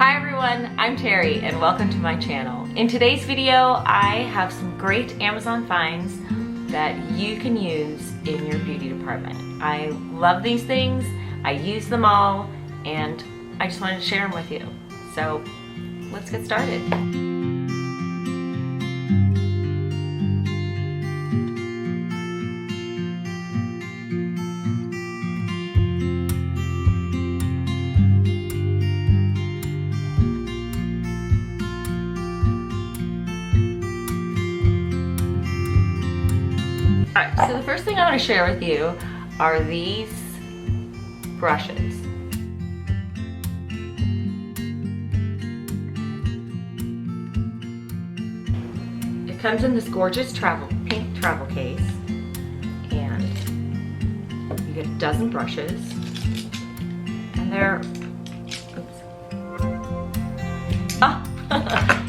Hi everyone, I'm Terry and welcome to my channel. In today's video, I have some great Amazon finds that you can use in your beauty department. I love these things, I use them all, and I just wanted to share them with you. So let's get started. Alright, so the first thing I want to share with you are these brushes. It comes in this gorgeous pink travel case, and you get a dozen brushes, and they're,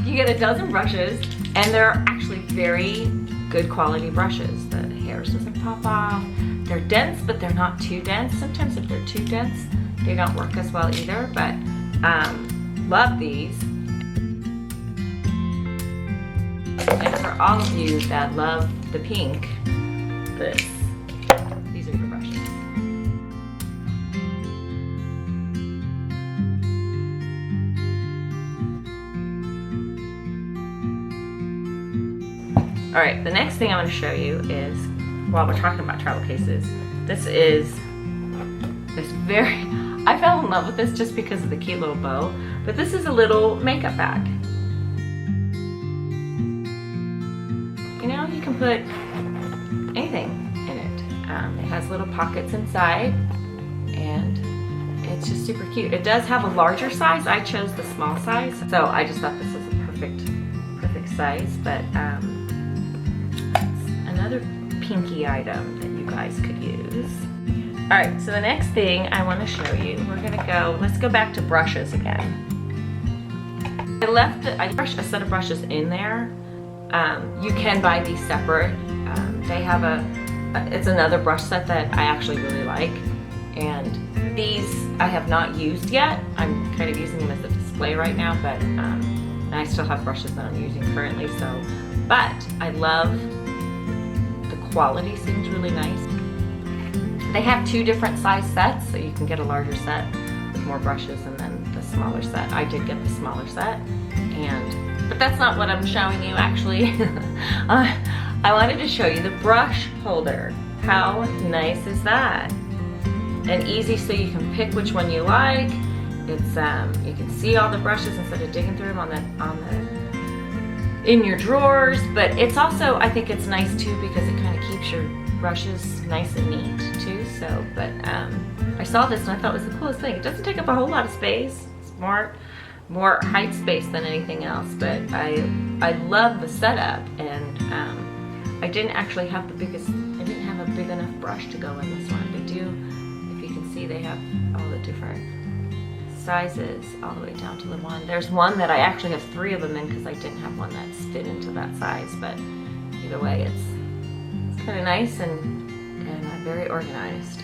you get a dozen brushes, and they're actually very good quality brushes. The hairs doesn't pop off. They're dense, but they're not too dense. Sometimes if they're too dense, they don't work as well either, but love these. And for all of you that love the pink, these are your brushes. All right, the next thing I want to show you is, while we're talking about travel cases, this is this I fell in love with this just because of the cute little bow, but this is a little makeup bag. You know, you can put anything in it. It has little pockets inside, and it's just super cute. It does have a larger size. I chose the small size, so I just thought this was a perfect size, but another pinky item that you guys could use. All right, so the next thing I want to show you, let's go back to brushes again. I brushed a set of brushes in there. You can buy these separate. They have it's another brush set that I actually really like, and these I have not used yet. I'm kind of using them as a display right now, but and I still have brushes that I'm using currently. But I love quality, seems really nice. They have two different size sets, so you can get a larger set with more brushes and then the smaller set. I did get the smaller set, but that's not what I'm showing you actually. I wanted to show you the brush holder. How nice is that? And easy, so you can pick which one you like. It's you can see all the brushes instead of digging through them in your drawers, but it's also, I think it's nice too because it kind of keeps your brushes nice and neat too. So, but I saw this and I thought it was the coolest thing. It doesn't take up a whole lot of space. It's more height space than anything else, but I love the setup, and I didn't actually have I didn't have a big enough brush to go in this one. They do, if you can see, they have all the different sizes all the way down to the one. There's one that I actually have 3 of them in because I didn't have one that's fit into that size, but either way, it's kind of nice and very organized.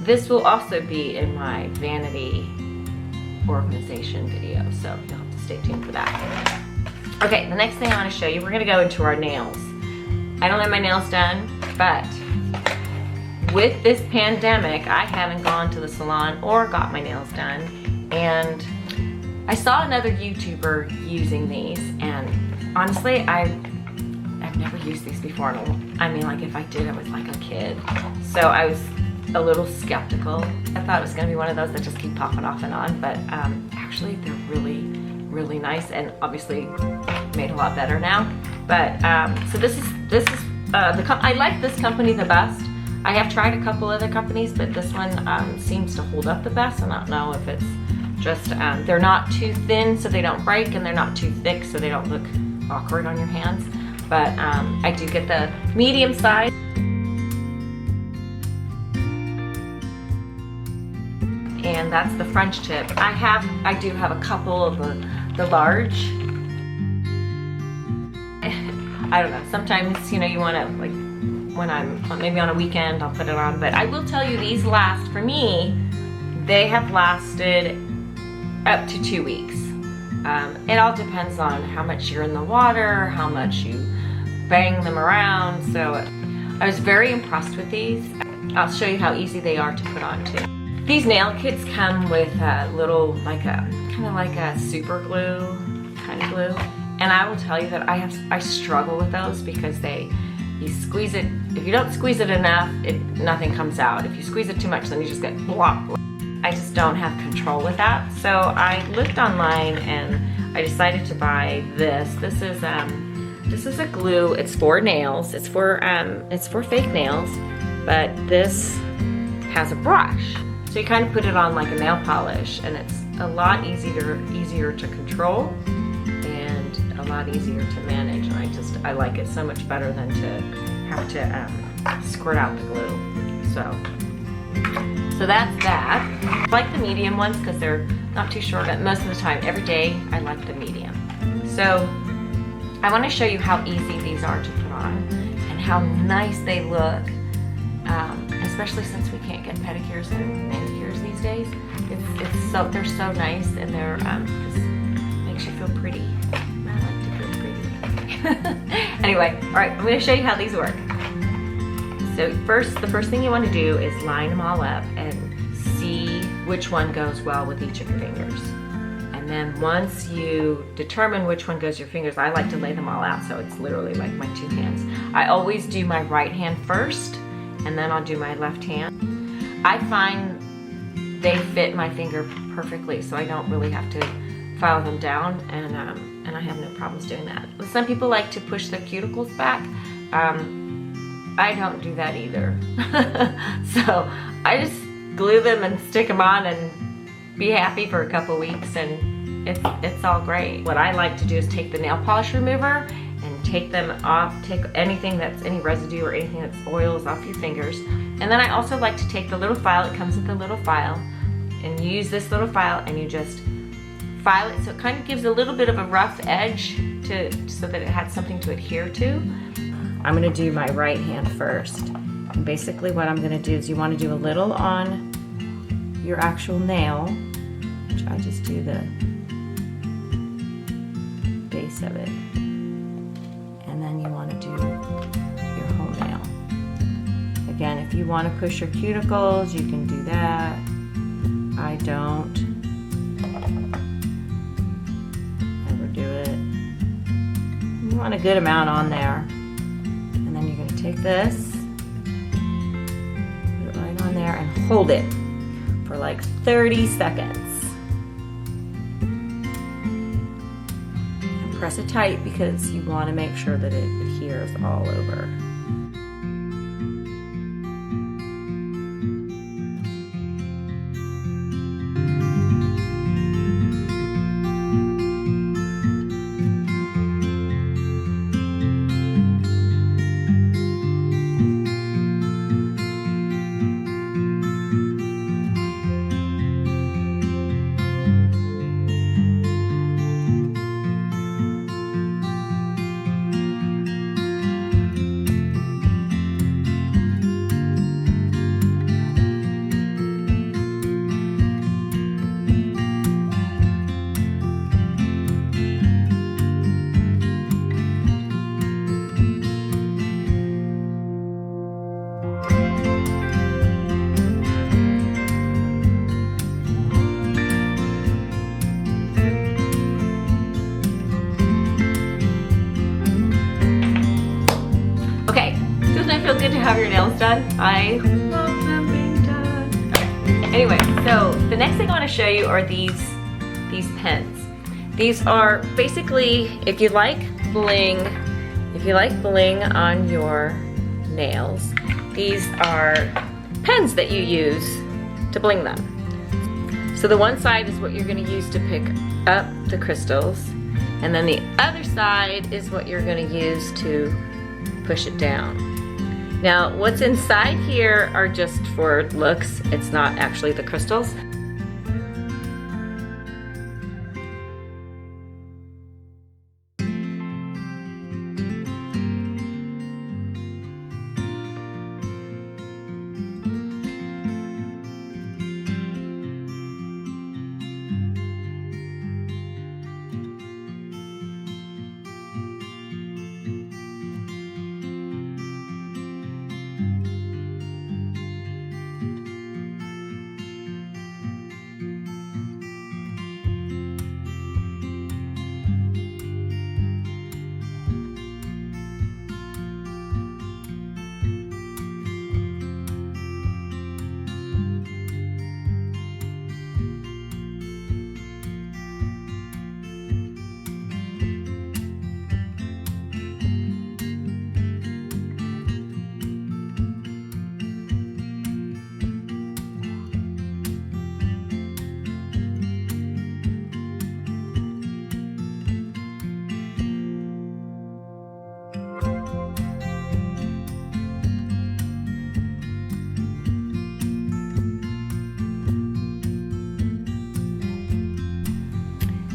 This will also be in my vanity organization video, so you'll have to stay tuned for that. Okay, the next thing I want to show you, we're going to go into our nails. I don't have my nails done, but with this pandemic, I haven't gone to the salon or got my nails done, and I saw another YouTuber using these, and honestly, I've never used these before. I mean, like, if I did, I was like a kid, so I was a little skeptical. I thought it was going to be one of those that just keep popping off and on, but actually they're really nice, and obviously made a lot better now. But so this is I like this company the best. I have tried a couple other companies, but this one seems to hold up the best. I don't know if it's just, they're not too thin so they don't break, and they're not too thick so they don't look awkward on your hands. But I do get the medium size. And that's the French tip. I do have a couple of the large. I don't know, sometimes, you know, you want to, like, when I'm maybe on a weekend, I'll put it on, but I will tell you, these last, for me, they have lasted up to 2 weeks. It all depends on how much you're in the water, how much you bang them around. So I was very impressed with these. I'll show you how easy they are to put on too. These nail kits come with a little, kind of like a super glue kind of glue. And I will tell you that I struggle with those because you squeeze it, if you don't squeeze it enough, nothing comes out. If you squeeze it too much, then you just get blop. I just don't have control with that. So I looked online and I decided to buy this. This is a glue. It's for nails. It's for fake nails, but this has a brush. So you kind of put it on like a nail polish, and it's a lot easier to control and a lot easier to manage. And I like it so much better than to have to squirt out the glue. So that's that. I like the medium ones because they're not too short. Most of the time, every day, I like the medium. So I want to show you how easy these are to put on and how nice they look, especially since we can't get pedicures and manicures these days. They're so nice, and they're just makes you feel pretty. I like to feel pretty. Anyway, all right, I'm going to show you how these work. So the first thing you want to do is line them all up and see which one goes well with each of your fingers. And then once you determine which one goes your fingers, I like to lay them all out so it's literally like my two hands. I always do my right hand first, and then I'll do my left hand. I find they fit my finger perfectly, so I don't really have to file them down, and I have no problems doing that. Some people like to push their cuticles back. I don't do that either. So I just glue them and stick them on and be happy for a couple weeks, and it's all great. What I like to do is take the nail polish remover and take them off, take anything that's any residue or anything that's oils off your fingers. And then I also like to take the little file, it comes with a little file, and you use this little file and you just file it so it kind of gives a little bit of a rough edge so that it had something to adhere to. I'm going to do my right hand first. And basically what I'm going to do is you want to do a little on your actual nail, which I just do the base of it. And then you want to do your whole nail. Again, if you want to push your cuticles, you can do that. I don't ever do it. You want a good amount on there. And then you're going to take this, put it right on there, and hold it for like 30 seconds. And press it tight because you want to make sure that it adheres all over. Feel good to have your nails done. I love them being done. Okay. Anyway, so the next thing I want to show you are these pens. These are basically, if you like bling on your nails, these are pens that you use to bling them. So the one side is what you're going to use to pick up the crystals, and then the other side is what you're going to use to push it down. Now, what's inside here are just for looks. It's not actually the crystals.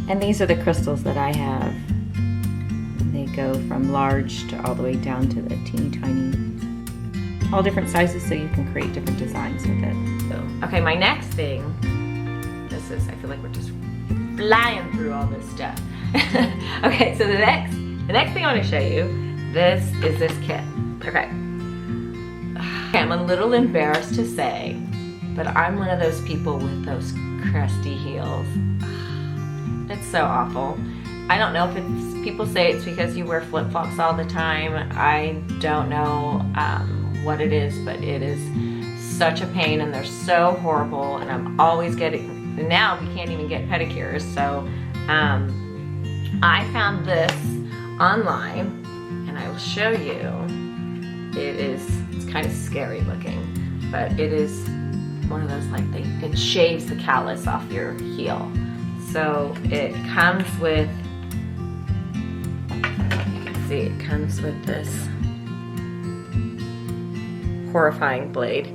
And these are the crystals that I have. They go from large to all the way down to the teeny tiny. All different sizes, so you can create different designs with it. So, okay, my next thing, this is, I feel like we're just flying through all this stuff. Okay, so the next thing I want to show you, this is this kit. Okay. I'm a little embarrassed to say, but I'm one of those people with those crusty heels. It's so awful. I don't know if it's, people say it's because you wear flip-flops all the time. I don't know what it is, but it is such a pain and they're so horrible, and I'm always getting, now we can't even get pedicures, so I found this online and I will show you. It's kind of scary looking, but it is one of those, like, it shaves the callus off your heel. So it comes with, you can see it comes with this horrifying blade.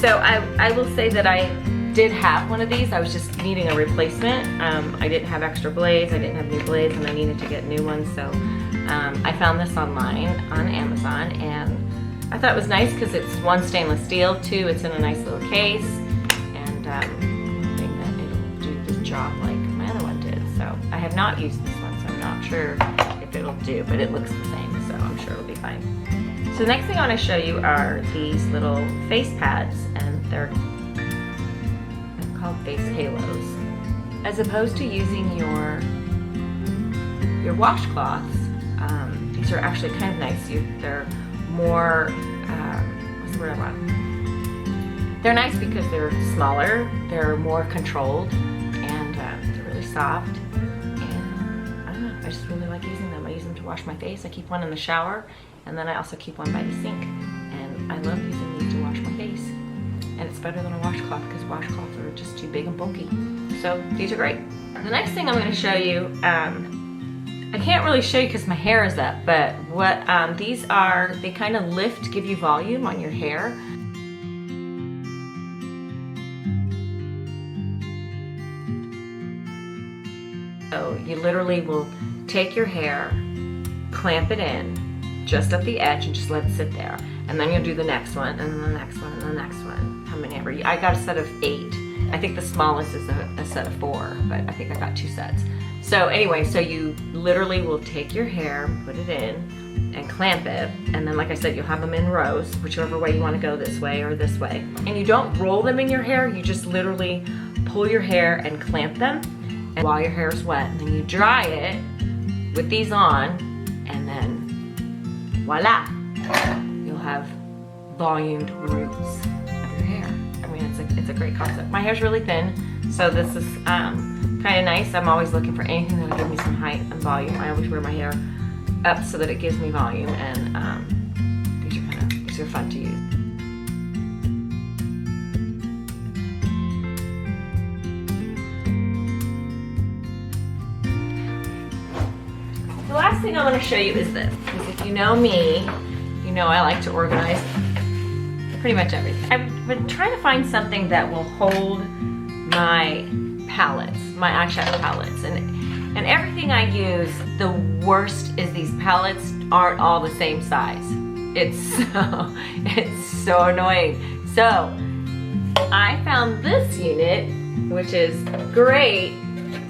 So I will say that I did have one of these. I was just needing a replacement. I didn't have extra blades, I didn't have new blades, and I needed to get new ones, so I found this online on Amazon, and I thought it was nice because it's one, stainless steel, two, it's in a nice little case, and I'm hoping that it'll do the job like my other one did. So I have not used this one, so I'm not sure if it'll do, but it looks the same, so I'm sure it'll be fine. So the next thing I want to show you are these little face pads, and they're called face halos. As opposed to using your washcloths, these are actually kind of nice. They're more, what's the word I want? They're nice because they're smaller, they're more controlled, and they're really soft. And I don't know, I just really like using them. I use them to wash my face. I keep one in the shower, and then I also keep one by the sink. And I love using these to wash my face. And it's better than a washcloth because washcloths are just too big and bulky. So these are great. The next thing I'm going to show you, I can't really show you because my hair is up, but what these are, they kind of lift, give you volume on your hair. So you literally will take your hair, clamp it in just at the edge and just let it sit there. And then you'll do the next one, and then the next one, and the next one. How many ever? I got a set of 8. I think the smallest is a set of 4, but I think I got 2 sets. So anyway, so you literally will take your hair, put it in, and clamp it. And then, like I said, you'll have them in rows, whichever way you want to go, this way or this way. And you don't roll them in your hair, you just literally pull your hair and clamp them, and while your hair is wet. And then you dry it with these on, and then voila! You'll have volumed roots of your hair. I mean, it's a great concept. My hair's really thin, so this is kind of nice. I'm always looking for anything that'll give me some height and volume. I always wear my hair up so that it gives me volume, and these are fun to use. The last thing I want to show you is this. Because if you know me, you know I like to organize pretty much everything. I've been trying to find something that will hold my palettes, my eyeshadow palettes, and everything I use, the worst is these palettes aren't all the same size. It's so annoying. So I found this unit, which is great.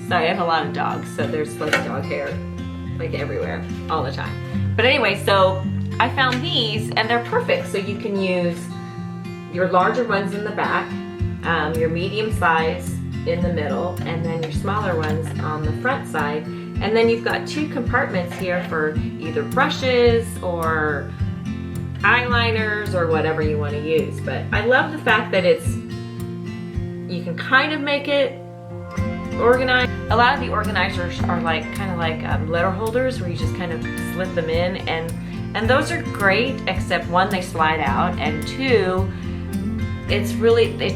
Sorry, I have a lot of dogs, so there's like dog hair like everywhere all the time. But anyway, so I found these and they're perfect. So you can use your larger ones in the back, your medium size in the middle, and then your smaller ones on the front side. And then you've got 2 compartments here for either brushes or eyeliners or whatever you want to use. But I love the fact that you can kind of make it organized. A lot of the organizers are kind of like letter holders where you just kind of slip them in, and those are great, except 1, they slide out, and 2, it's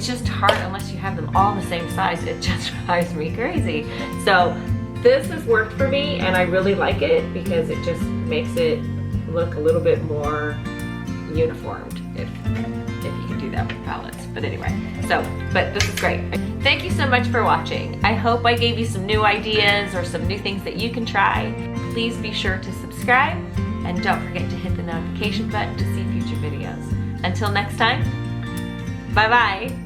just hard unless you have them all the same size. It just drives me crazy. So this has worked for me, and I really like it because it just makes it look a little bit more uniformed, if you can do that with palettes. But anyway, but this is great. Thank you so much for watching. I hope I gave you some new ideas or some new things that you can try. Please be sure to subscribe and don't forget to hit the notification button to see future videos. Until next time, bye-bye.